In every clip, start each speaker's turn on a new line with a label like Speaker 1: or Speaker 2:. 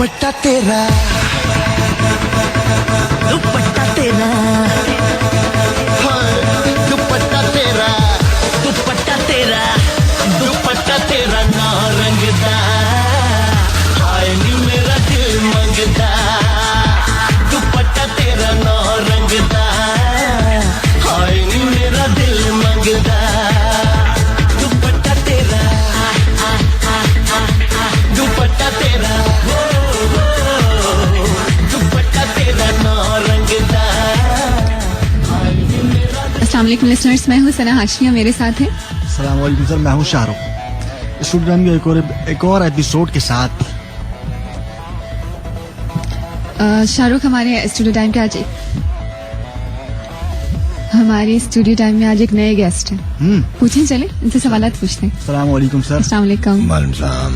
Speaker 1: दुपट्टा तेरा दुपट्टा तेरा दुपट्टा तेरा दुपट्टा तेरा दुपट्टा तेरा ना रंगदा हाय नी मेरा दिल मंगदा दुपट्टा तेरा ना रंगदा हाय नी मेरा दिल मंगदा दुपट्टा तेरा दुपट्टा तेरा दुपट्टा तेरा ना रंगदा।
Speaker 2: अस्सलाम वालेकुम लिसनर्स, मैं हूँ सना हाशमिया, मेरे साथ है
Speaker 3: अस्सलाम वालेकुम सर, मैं हूँ शाहरुख। स्टूडियो टाइम के एक और एपिसोड के साथ।
Speaker 2: शाहरुख हमारे स्टूडियो टाइम के आज हमारे स्टूडियो टाइम में आज एक नए गेस्ट हैं। पूछें, चले इनसे सवालात पूछते हैं।
Speaker 3: अस्सलाम वालेकुम सर।
Speaker 2: अस्सलाम वालेकुम।
Speaker 4: वालेकुम सलाम।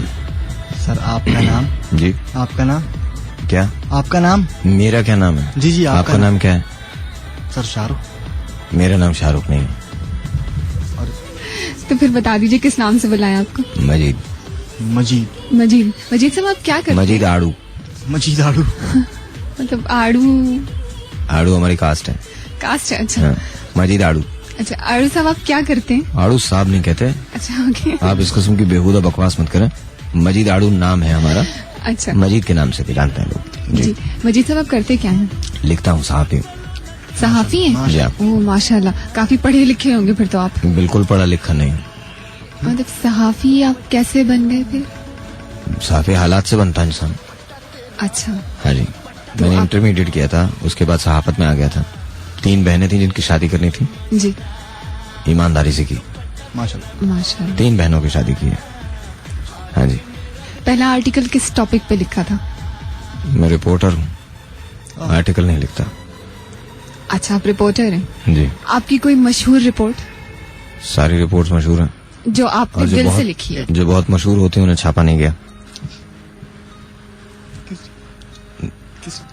Speaker 3: सर आपका नाम?
Speaker 4: जी
Speaker 3: आपका नाम
Speaker 4: क्या?
Speaker 3: आपका नाम?
Speaker 4: मेरा क्या नाम है?
Speaker 3: जी
Speaker 4: आपका नाम क्या है?
Speaker 3: सर शाहरुख।
Speaker 4: मेरा नाम शाहरुख नहीं है।
Speaker 2: तो फिर बता दीजिए किस नाम से बुलाएं आपको?
Speaker 4: मजीद।
Speaker 3: मजीद।
Speaker 2: मजीद। मजीद साहब आप क्या करते हैं?
Speaker 4: मजीद आड़ू।
Speaker 3: मजीद आड़ू।
Speaker 2: मतलब आड़ू?
Speaker 4: आड़ू हमारी कास्ट है।
Speaker 2: कास्ट है? अच्छा।
Speaker 4: हाँ, मजीद आड़ू।
Speaker 2: अच्छा, आड़ू साहब आप क्या करते हैं?
Speaker 4: आड़ू साहब नहीं कहते।
Speaker 2: अच्छा, ओके।
Speaker 4: आप इस किस्म की बेहुदा बकवास मत करें। मजीद आड़ू नाम है हमारा।
Speaker 2: अच्छा,
Speaker 4: मजीद के नाम से भी जानते हैं लोग।
Speaker 2: जी। मजीद साहब आप करते क्या हैं?
Speaker 4: लिखता हूँ, सहाफी हूँ।
Speaker 2: सहाफी हैं?
Speaker 4: जी।
Speaker 2: ओह माशाल्लाह, काफी पढ़े लिखे होंगे फिर तो आप।
Speaker 4: बिल्कुल पढ़ा लिखा नहीं।
Speaker 2: मतलब सहाफी आप कैसे बन गए फिर?
Speaker 4: सहाफी हालात से बनता इंसान।
Speaker 2: अच्छा।
Speaker 4: हाँ जी, मैंने इंटरमीडिएट किया था, उसके बाद सहाफत में आ गया था। 3 बहनें थी जिनकी शादी करनी थी।
Speaker 2: जी।
Speaker 4: ईमानदारी से की।
Speaker 3: माशाल्लाह।
Speaker 2: माशाल्लाह।
Speaker 4: 3 बहनों की शादी की है। हाँ जी।
Speaker 2: पहला आर्टिकल किस टॉपिक पे लिखा था?
Speaker 4: मैं रिपोर्टर हूँ, आर्टिकल नहीं लिखता।
Speaker 2: अच्छा, आप रिपोर्टर हैं।
Speaker 4: जी।
Speaker 2: आपकी कोई मशहूर रिपोर्ट
Speaker 4: सारी रिपोर्ट्स मशहूर हैं।
Speaker 2: जो आपने दिल से लिखी है?
Speaker 4: जो बहुत मशहूर होती है उन्हें छापा नहीं गया।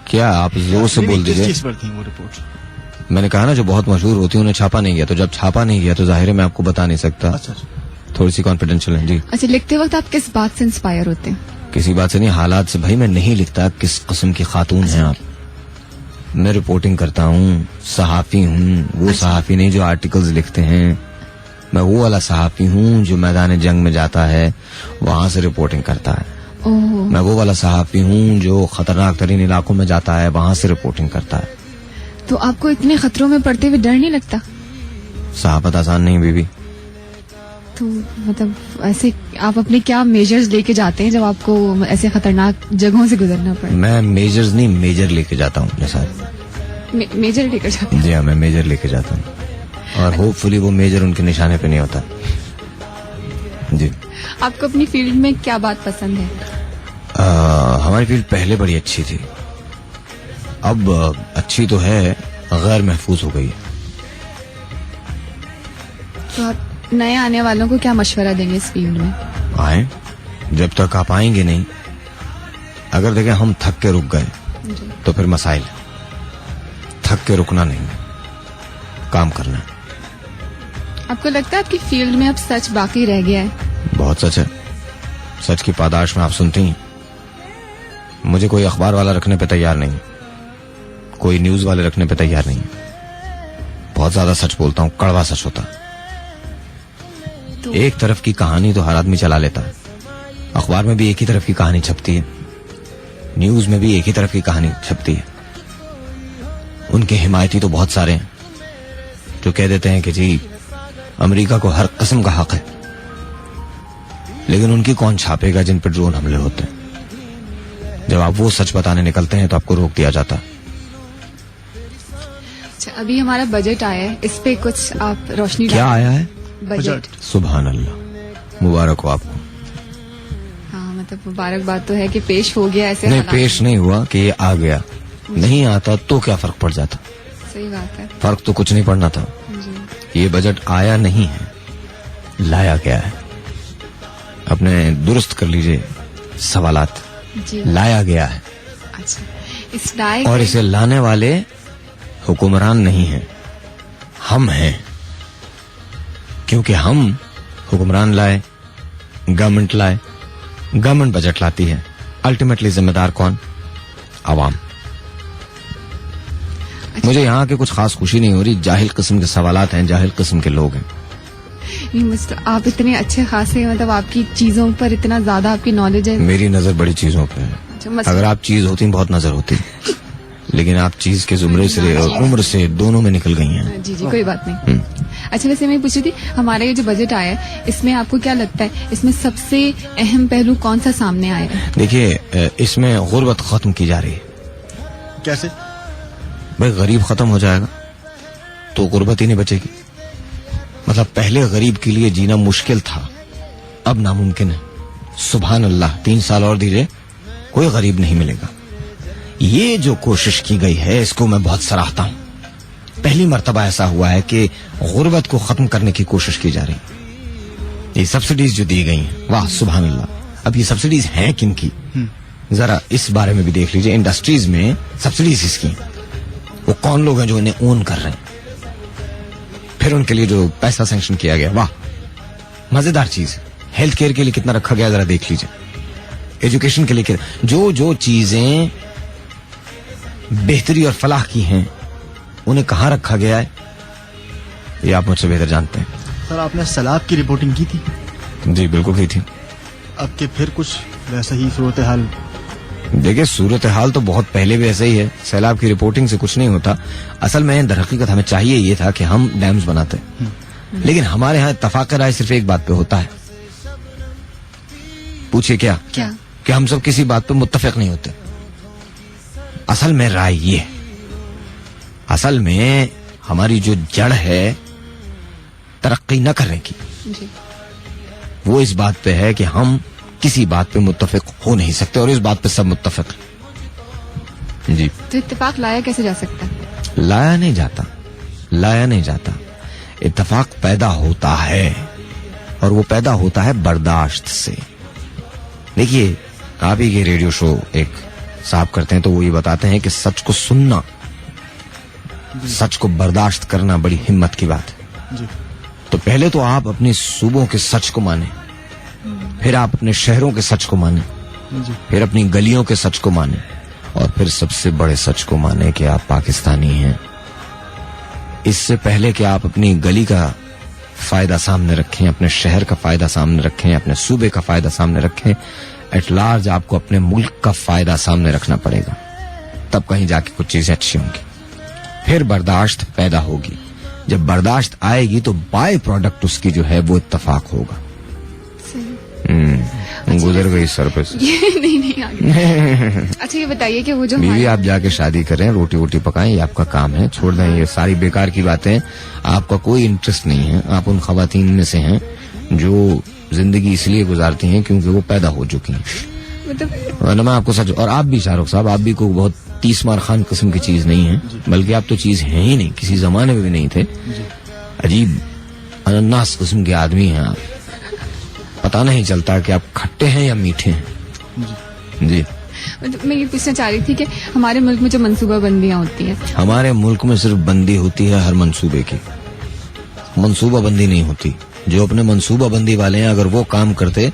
Speaker 4: क्या आप जोर से बोल दीजिए।
Speaker 3: किस चीज पर थी वो रिपोर्ट?
Speaker 4: मैंने कहा ना, जो बहुत मशहूर होती है उन्हें छापा नहीं गया। तो जब छापा नहीं गया तो जाहिर है मैं आपको बता नहीं सकता।
Speaker 3: अच्छा।
Speaker 4: थोड़ी सी कॉन्फिडेंशियल है। जी।
Speaker 2: अच्छा, लिखते वक्त आप किस बात से इंस्पायर होते हैं?
Speaker 4: किसी बात से नहीं, हालात से। भाई मैं नहीं लिखता किस किस्म की खातून हैं आप। मैं रिपोर्टिंग करता हूँ, सहाफी हूँ। वो सहाफी नहीं जो आर्टिकल्स लिखते हैं। मैं वो वाला सहाफी हूँ जो मैदान जंग में जाता है, वहां से रिपोर्टिंग करता है।
Speaker 2: ओह।
Speaker 4: मैं वो वाला सहाफी हूँ जो खतरनाक तरीन इलाकों में जाता है, वहां से रिपोर्टिंग करता है।
Speaker 2: तो आपको इतने खतरों में पड़ते हुए डर नहीं लगता?
Speaker 4: सहाफत आसान नहीं बीबी।
Speaker 2: तो मतलब ऐसे आप अपने क्या मेजर्स लेके जाते हैं जब आपको ऐसे खतरनाक जगहों से गुजरना पड़े?
Speaker 4: मैं मेजर्स नहीं, मेजर लेके जाता हूँ अपने साथ।
Speaker 2: मेजर लेकर जाते हैं?
Speaker 4: जी हाँ, मैं मेजर लेके जाता हूँ, और होपफुली वो मेजर उनके निशाने पे नहीं होता। जी।
Speaker 2: आपको अपनी फील्ड में क्या बात पसंद है?
Speaker 4: हमारी फील्ड पहले बड़ी अच्छी थी, अब अच्छी तो है, गैर महफूज हो गई है।
Speaker 2: तो आप नए आने वालों को क्या मशवरा देंगे इस फील्ड में?
Speaker 4: आए, जब तक आप आएंगे नहीं। अगर देखें हम थक के रुक गए तो फिर मसाइल। थक के रुकना नहीं, काम करना।
Speaker 2: आपको लगता है आपकी फील्ड में अब सच बाकी रह गया है?
Speaker 4: बहुत सच है। सच की पादाश में आप सुनती हैं। मुझे कोई अखबार वाला रखने पे तैयार नहीं, कोई न्यूज वाले रखने पे तैयार नहीं। बहुत ज्यादा सच बोलता हूँ, कड़वा सच होता।
Speaker 2: तो
Speaker 4: एक तरफ की कहानी तो हर आदमी चला लेता है। अखबार में भी एक ही तरफ की कहानी छपती है, न्यूज में भी एक ही तरफ की कहानी छपती है। उनके हिमायती तो बहुत सारे हैं जो कह देते हैं कि जी अमेरिका को हर किस्म का हक है, लेकिन उनकी कौन छापेगा जिन पर ड्रोन हमले होते हैं। जब आप वो सच बताने निकलते हैं तो आपको रोक दिया जाता है।
Speaker 2: अच्छा, अभी हमारा बजट आया है, इस पे कुछ आप रोशनी
Speaker 4: क्या आया है?
Speaker 2: बजट।
Speaker 4: सुभान अल्लाह, मुबारक हो आपको।
Speaker 2: हाँ, मतलब मुबारकबाद तो है कि पेश हो गया। ऐसे
Speaker 4: नहीं,
Speaker 2: हालात
Speaker 4: पेश नहीं हुआ कि ये आ गया। नहीं आता तो क्या फर्क पड़ जाता?
Speaker 2: सही बात है
Speaker 4: फर्क तो कुछ नहीं पड़ना था।
Speaker 2: जी।
Speaker 4: ये बजट आया नहीं है, लाया गया है। अपने दुरुस्त कर लीजिए सवालात।
Speaker 2: जी।
Speaker 4: लाया गया है।
Speaker 2: अच्छा, इस लाए
Speaker 4: और इसे लाने वाले हुक्मरान नहीं हैं, हम हैं। क्योंकि हम हुक्मरान लाए, गवर्नमेंट लाए, गवर्नमेंट बजट लाती है, अल्टीमेटली जिम्मेदार कौन? आवाम। मुझे यहाँ के कुछ खास खुशी नहीं हो रही, जाहिल किस्म के सवालात हैं, जाहिल किस्म के लोग हैं।
Speaker 2: नहीं, मतलब आप इतने अच्छे खासे, मतलब आपकी चीजों पर इतना ज्यादा आपकी नॉलेज है।
Speaker 4: मेरी नजर बड़ी चीजों पे है।
Speaker 2: अच्छा,
Speaker 4: अगर आप चीज होती बहुत नजर होती, लेकिन आप चीज के जुमरे से और उम्र से दोनों में निकल गई हैं।
Speaker 2: जी जी, कोई बात नहीं। अच्छा, वैसे मैं पूछ रही थी, हमारा ये जो बजट आया है, इसमें आपको क्या लगता है, इसमें सबसे अहम पहलू कौन सा सामने आएगा?
Speaker 4: देखिए, इसमें गुर्बत खत्म की जा रही है।
Speaker 3: कैसे?
Speaker 4: भाई, गरीब खत्म हो जाएगा तो गुर्बत ही नहीं बचेगी। मतलब पहले गरीब के लिए जीना मुश्किल था, अब नामुमकिन है। सुभान अल्लाह, 3 साल और दीजिए, कोई गरीब नहीं मिलेगा। ये जो कोशिश की गई है, इसको मैं बहुत सराहता हूं। पहली मर्तबा ऐसा हुआ है कि गुर्बत को खत्म करने की कोशिश की जा रही है। ये सब्सिडीज जो दी गई हैं, वाह सुभान अल्लाह। अब ये सब्सिडीज हैं किन की, जरा इस बारे में भी देख लीजिए। इंडस्ट्रीज में सब्सिडीज इसकी, वो कौन लोग हैं जो इन्हें ओन कर रहे हैं, फिर उनके लिए जो पैसा सैंक्शन किया गया, वाह मजेदार चीज। हेल्थ केयर के लिए कितना रखा गया, जरा देख लीजिए। एजुकेशन के लिए जो चीजें बेहतरी और फलाह की हैं, उन्हें कहां रखा गया है, ये आप मुझसे बेहतर जानते हैं।
Speaker 3: सर, आपने सैलाब की रिपोर्टिंग की थी?
Speaker 4: जी बिल्कुल की थी।
Speaker 3: अब के फिर कुछ वैसा ही सूरत हाल?
Speaker 4: देखिए, सूरत हाल तो बहुत पहले भी ऐसा ही है। सैलाब की रिपोर्टिंग से कुछ नहीं होता। असल में दरहकीकत हमें चाहिए ये था कि हम डैम्स बनाते, लेकिन हमारे यहाँ इत्तफाक राय सिर्फ एक बात पे होता है। पूछिए क्या? कि हम सब किसी बात पे मुत्तफिक नहीं होते। असल में राय ये है, असल में हमारी जो जड़ है तरक्की न करने की, वो इस बात पे है कि हम किसी बात पे मुत्तफिक हो नहीं सकते, और इस बात पे सब मुत्तफिक हैं। जी।
Speaker 2: तो इत्तेफाक लाया कैसे जा सकता है?
Speaker 4: लाया नहीं जाता। इत्तेफाक पैदा होता है, और वो पैदा होता है बर्दाश्त से। देखिए, आप ही के रेडियो शो एक साहब करते हैं, तो वो ये बताते हैं कि सच को सुनना, सच को बर्दाश्त करना बड़ी हिम्मत की बात है।
Speaker 3: जी।
Speaker 4: तो पहले तो आप अपने सूबों के सच को माने, फिर आप अपने शहरों के सच को माने, फिर अपनी गलियों के सच को माने, और फिर सबसे बड़े सच को माने कि आप पाकिस्तानी हैं। इससे पहले कि आप अपनी गली का फायदा सामने रखें, अपने शहर का फायदा सामने रखें, अपने सूबे का फायदा सामने रखें, एट लार्ज आपको अपने मुल्क का फायदा सामने रखना पड़ेगा। तब कहीं जाके कुछ चीजें अच्छी होंगी, फिर बर्दाश्त पैदा होगी। जब बर्दाश्त आएगी तो बाय प्रोडक्ट उसकी जो है वो इत्तफाक होगा। गुजर गई सर पे से।
Speaker 2: नहीं आगे। अच्छा, ये बताइए कि वो जो
Speaker 4: बीवी, आप जाके शादी करें, रोटी वोटी पकाएं, ये आपका काम है। छोड़ दें ये सारी बेकार की बातें, आपका कोई इंटरेस्ट नहीं है। आप उन खवातीन में से हैं जो जिंदगी इसलिए गुजारती हैं क्योंकि वो पैदा हो चुकी हैं। मतलब मैं आपको सच, और आप भी शाहरुख साहब, आप भी कोई बहुत 30 मार खान किस्म की चीज नहीं है, बल्कि आप तो चीज हैं ही नहीं, किसी जमाने में भी नहीं थे। अजीब अनन्नास किस्म के आदमी हैं आप, पता नहीं चलता कि आप खट्टे हैं या मीठे हैं। जी।
Speaker 2: मैं ये पूछना चाह रही थी कि हमारे मुल्क में जो मंसूबाबंदियां होती हैं,
Speaker 4: हमारे मुल्क में सिर्फ बंदी होती है हर मंसूबे की, मंसूबाबंदी नहीं होती। जो अपने मंसूबाबंदी वाले हैं, अगर वो काम करते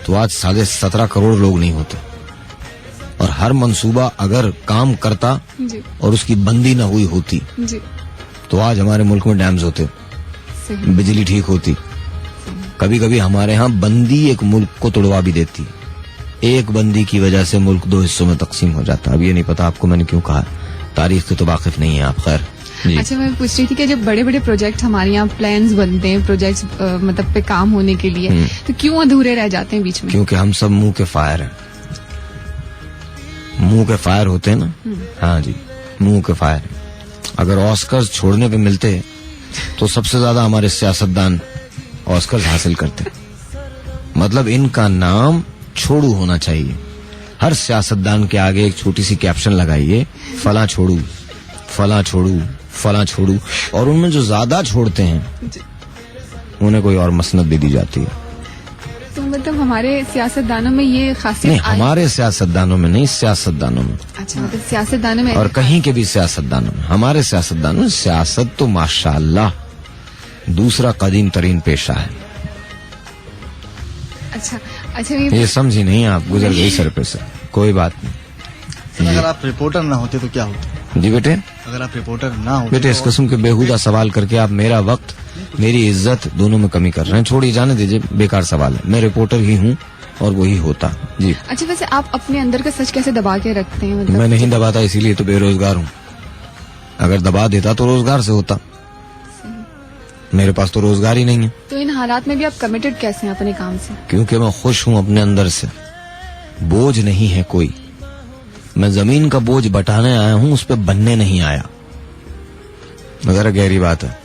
Speaker 4: तो आज 17.5 करोड़ लोग नहीं होते। और हर मंसूबा अगर काम करता और उसकी बंदी न हुई होती तो आज हमारे मुल्क में डैम्स होते, बिजली ठीक होती। कभी कभी हमारे यहाँ बंदी एक मुल्क को तोड़वा भी देती है। एक बंदी की वजह से मुल्क 2 हिस्सों में तकसीम हो जाता। अब ये नहीं पता आपको मैंने क्यों कहा, तारीख से तो वाकिफ नहीं है आप। खैर।
Speaker 2: अच्छा, मैं पूछ रही थी कि जब बड़े बड़े प्रोजेक्ट हमारे यहाँ प्लान्स बनते हैं, प्रोजेक्ट्स मतलब पे काम होने के लिए, तो क्यों अधूरे रह जाते हैं बीच में?
Speaker 4: क्योंकि हम सब मुंह के फायर हैं। मुंह के फायर होते हैं ना। हाँ जी, मुंह के फायर। अगर ऑस्कर्स छोड़ने पे मिलते तो सबसे ज्यादा हमारे सियासतदान ऑस्कर्स हासिल करते। मतलब इनका नाम छोड़ू होना चाहिए। हर सियासतदान के आगे एक छोटी सी कैप्शन लगाइए, फला छोड़ू, फला छोड़ू, फला छोड़ू, और उनमें जो ज्यादा छोड़ते हैं उन्हें कोई और मसनद दे दी जाती है।
Speaker 2: तो मतलब हमारे सियासतदानों में ये खासियत
Speaker 4: नहीं, हमारे सियासतदानों में नहीं, सियासतदानों में।
Speaker 2: अच्छा, मतलब सियासतदानों में
Speaker 4: और कहीं के भी सियासतदानों में, हमारे सियासतदानों में सियासत तो माशाअल्लाह दूसरा कदीम तरीन पेशा है।
Speaker 2: अच्छा,
Speaker 4: ये समझी नहीं आप, गुजर गई सर पे से। कोई बात नहीं।
Speaker 3: अगर आप रिपोर्टर ना होते तो क्या होता?
Speaker 4: जी बेटे,
Speaker 3: अगर आप रिपोर्टर ना होते
Speaker 4: बेटे इस
Speaker 3: तो
Speaker 4: किस्म के बेहुदा सवाल करके आप मेरा वक्त, मेरी इज्जत दोनों में कमी कर रहे हैं। छोड़िए, जाने दीजिए, बेकार सवाल है। मैं रिपोर्टर ही हूँ और वही होता। जी,
Speaker 2: अच्छा, वैसे आप अपने अंदर का सच कैसे दबा के रखते हैं? मतलब
Speaker 4: मैं नहीं दबाता, इसीलिए तो बेरोजगार हूँ। अगर दबा देता तो रोजगार से होता, मेरे पास तो रोजगार ही नहीं है।
Speaker 2: तो इन हालात में भी आप कमिटेड कैसे हैं अपने काम से?
Speaker 4: क्योंकि मैं खुश हूँ अपने अंदर से। बोझ नहीं है कोई। मैं जमीन का बोझ बटाने आया हूँ, उस पर बनने नहीं आया। जरा गहरी बात है।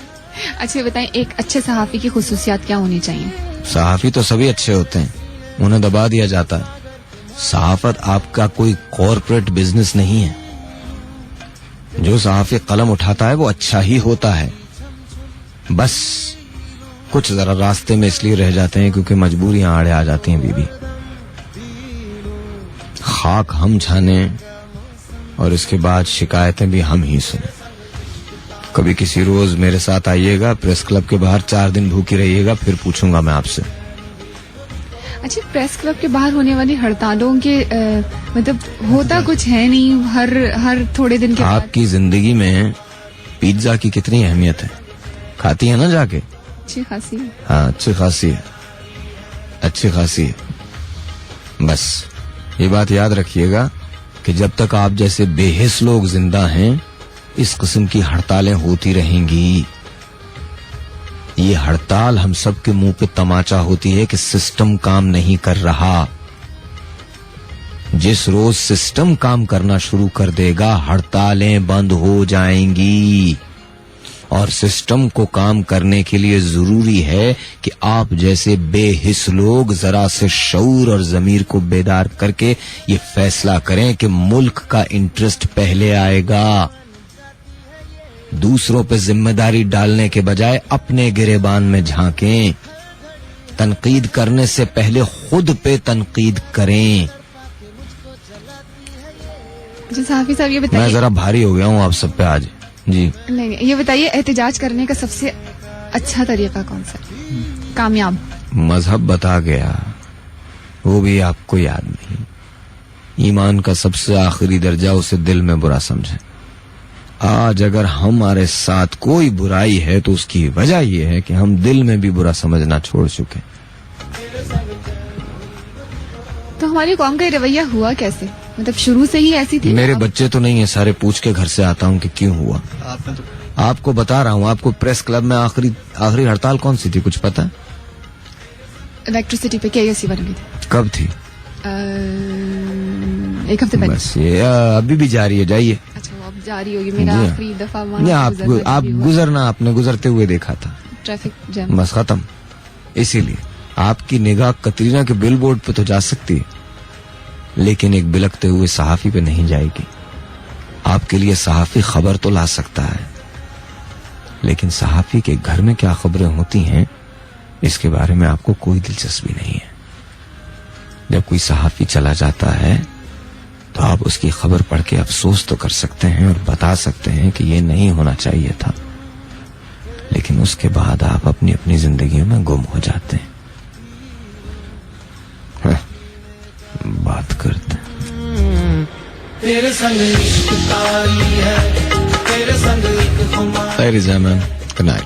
Speaker 2: अच्छा, ये बताएं, एक अच्छे सहाफी की खुसूसियात क्या होनी चाहिए?
Speaker 4: सहाफी तो सभी अच्छे होते हैं, उन्हें दबा दिया जाता है। सहाफत आपका कोई कॉरपोरेट बिजनेस नहीं है। जो सहाफी कलम उठाता है वो अच्छा ही होता है। बस कुछ जरा रास्ते में इसलिए रह जाते हैं क्योंकि मजबूरियां आड़े आ जाती हैं। बीबी, खाक हम छाने और इसके बाद शिकायतें भी हम ही सुने। कभी किसी रोज मेरे साथ आइएगा, प्रेस क्लब के बाहर 4 दिन भूखी रहिएगा, फिर पूछूंगा मैं आपसे।
Speaker 2: अच्छा, प्रेस क्लब के बाहर होने वाली हड़तालों के मतलब होता कुछ है नहीं, हर थोड़े दिन के बाद।
Speaker 4: आपकी जिंदगी में पिज्जा की कितनी अहमियत है? खाती है ना जाके?
Speaker 2: अच्छी खासी।
Speaker 4: हाँ, अच्छी खासी है, अच्छी खासी है। बस ये बात याद रखिएगा कि जब तक आप जैसे बेहिस लोग जिंदा हैं, इस किस्म की हड़तालें होती रहेंगी। ये हड़ताल हम सब के मुंह पे तमाचा होती है कि सिस्टम काम नहीं कर रहा। जिस रोज सिस्टम काम करना शुरू कर देगा, हड़तालें बंद हो जाएंगी। और सिस्टम को काम करने के लिए जरूरी है कि आप जैसे बेहिस लोग जरा से शऊर और जमीर को बेदार करके ये फैसला करें कि मुल्क का इंटरेस्ट पहले आएगा। दूसरों पे जिम्मेदारी डालने के बजाय अपने गिरेबान में झांकें। तनकीद करने से पहले खुद पे तनकीद करें।
Speaker 2: अच्छा सहाफी साहब, ये
Speaker 4: मैं
Speaker 2: बताइए।
Speaker 4: जरा भारी हो गया हूँ आप सब पे आज। जी
Speaker 2: नहीं, ये बताइए, एहतिजाज करने का सबसे अच्छा तरीका कौन सा है? कामयाब?
Speaker 4: मजहब बता गया, वो भी आपको याद नहीं। ईमान का सबसे आखिरी दर्जा उसे दिल में बुरा समझे। आज अगर हमारे साथ कोई बुराई है तो उसकी वजह यह है कि हम दिल में भी बुरा समझना छोड़ चुके।
Speaker 2: तो हमारी कौम का ये रवैया हुआ कैसे? मतलब शुरू से ही ऐसी थी?
Speaker 4: मेरे बच्चे तो नहीं है, सारे पूछ के घर से आता हूँ कि क्यों हुआ।
Speaker 3: आपने तो
Speaker 4: आपको बता रहा हूँ। आपको प्रेस क्लब में आखिरी हड़ताल कौन सी थी, कुछ पता है?
Speaker 2: इलेक्ट्रिसिटी पे केएससी बन गई थी।
Speaker 4: कब थी?
Speaker 2: 1 हफ्ते पहले।
Speaker 4: बस ये अभी भी जारी है। जाइए।
Speaker 2: अच्छा, वो अब जारी होगी। मेरा
Speaker 4: जी।
Speaker 2: आखिरी दफा
Speaker 4: नहीं, आप गुजरना, आपने गुजरते हुए देखा था।
Speaker 2: Traffic jam.
Speaker 4: बस खत्म। इसीलिए आपकी निगाह कतरीना के बिलबोर्ड पे तो जा सकती है, लेकिन एक बिलकते हुए सहाफी पे नहीं जाएगी। आपके लिए सहाफी खबर तो ला सकता है, लेकिन सहाफी के घर में क्या खबरें होती हैं इसके बारे में आपको कोई दिलचस्पी नहीं है। जब कोई सहाफी चला जाता है तो आप उसकी खबर पढ़ के अफसोस तो कर सकते हैं और बता सकते हैं कि ये नहीं होना चाहिए था, लेकिन उसके बाद आप अपनी अपनी जिंदगी में गुम हो जाते हैं। बात करते हैं।
Speaker 1: तेरे संग इश्क तारी है, तेरे संग एक खुमार।
Speaker 4: Ladies and gentlemen, good night.